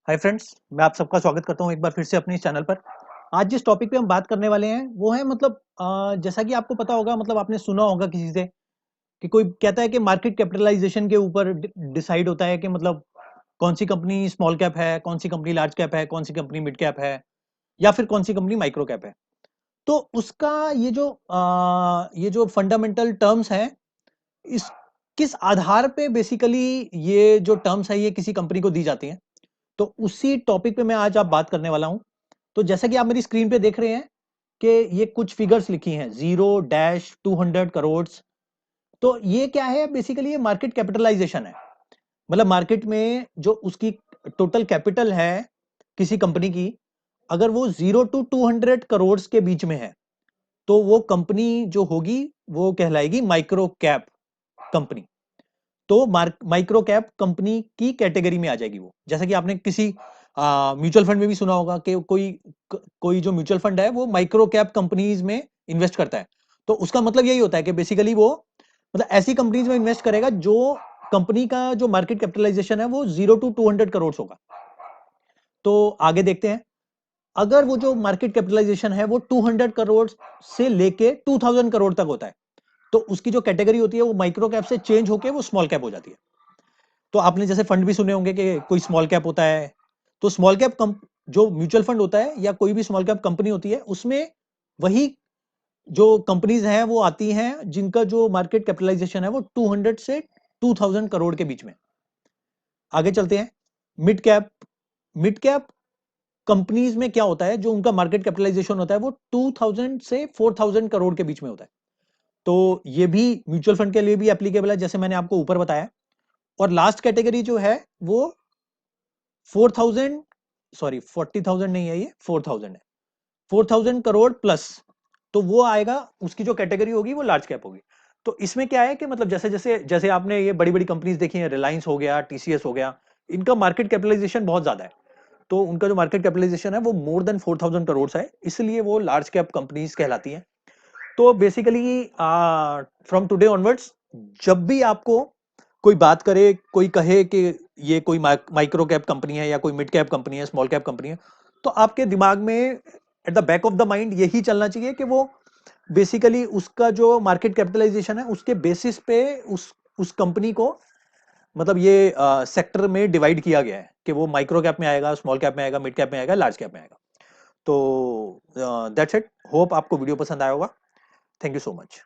Hi friends, मैं आप सबका स्वागत करता हूं एक बार फिर से अपने इस चैनल पर। आज जिस टॉपिक पे हम बात करने वाले हैं वो है जैसा कि आपको पता होगा, आपने सुना होगा किसी से कि कोई कहता है कि मार्केट कैपिटलाइजेशन के ऊपर डिसाइड होता है कि कौन सी कंपनी स्मॉल कैप है, कौन सी कंपनी लार्ज कैप है, कौन सी कंपनी मिड कैप है या फिर कौन सी कंपनी माइक्रो कैप है। तो उसका ये जो फंडामेंटल टर्म्स हैं, इस किस आधार पे बेसिकली ये जो टर्म्स है ये किसी कंपनी को दी जाती हैं, तो उसी टॉपिक पे मैं आज आप बात करने वाला हूं। तो जैसा कि आप मेरी स्क्रीन पे देख रहे हैं कि ये कुछ फिगर्स लिखी हैं, 0-200 करोड़। तो ये क्या है, बेसिकली ये मार्केट कैपिटलाइजेशन है। मार्केट में जो उसकी टोटल कैपिटल है किसी कंपनी की, अगर वो 0 to 200 करोड़ के बीच में है तो वो कंपनी जो होगी वो कहलाएगी माइक्रो कैप कंपनी। तो माइक्रो कैप कंपनी की कैटेगरी में आ जाएगी वो। जैसा कि आपने किसी म्यूचुअल फंड में भी सुना होगा कि कोई जो म्यूचुअल फंड है वो माइक्रो कैप कंपनीज में इन्वेस्ट करता है। तो उसका मतलब यही होता है कि बेसिकली वो ऐसी कंपनीज में इन्वेस्ट करेगा जो कंपनी का जो मार्केट कैपिटलाइजेशन है वो 0 to 200 करोड़ होगा। तो आगे देखते हैं, अगर वो जो मार्केट कैपिटलाइजेशन है वो 200 करोड़ से लेके 2000 करोड़ तक होता है, तो उसकी जो कैटेगरी होती है वो माइक्रो कैप से चेंज होके वो स्मॉल कैप हो जाती है। तो आपने जैसे फंड भी सुने होंगे कि कोई स्मॉल कैप होता है। तो स्मॉल कैप जो म्यूचुअल फंड होता है या कोई भी स्मॉल कैप कंपनी होती है, उसमें वही जो कंपनीज हैं वो आती हैं जिनका जो मार्केट कैपिटलाइजेशन है वो 200 से 2000 करोड़ के बीच में। आगे चलते हैं, mid cap. Mid cap companies में क्या होता है, जो उनका मार्केट कैपिटलाइजेशन होता है वो 2000 से 4000 करोड़ के बीच में होता है। तो ये भी म्यूचुअल फंड के लिए भी एप्लीकेबल है, जैसे मैंने आपको ऊपर बताया। और लास्ट कैटेगरी जो है वो 4000, सॉरी 40,000 नहीं है, ये 4000 है। 4000 करोड़ प्लस, तो वो आएगा, उसकी जो कैटेगरी होगी वो लार्ज कैप होगी। तो इसमें क्या है कि जैसे जैसे जैसे आपने ये बड़ी बड़ी कंपनीज देखी हैं, रिलायंस हो गया, टीसीएस हो गया, इनका मार्केट कैपिटलाइजेशन बहुत ज्यादा है। तो उनका जो मार्केट कैपिटलाइजेशन है वो मोर देन 4000 करोड़ है, इसलिए वो लार्ज कैप कंपनीज कहलाती हैं। तो बेसिकली फ्रॉम टुडे ऑनवर्ड्स, जब भी आपको कोई बात करे, कोई कहे कि ये कोई माइक्रो कैप कंपनी है या कोई मिड कैप कंपनी है, स्मॉल कैप कंपनी है, तो आपके दिमाग में at the back of the mind यही चलना चाहिए कि वो बेसिकली उसका जो मार्केट कैपिटलाइजेशन है उसके बेसिस पे उस कंपनी को ये सेक्टर में डिवाइड किया गया है कि वो माइक्रो कैप में आएगा, स्मॉल कैप में आएगा, मिड कैप में आएगा, लार्ज कैप में आएगा। तो दैट्स इट। होप आपको वीडियो पसंद आया होगा। Thank you so much.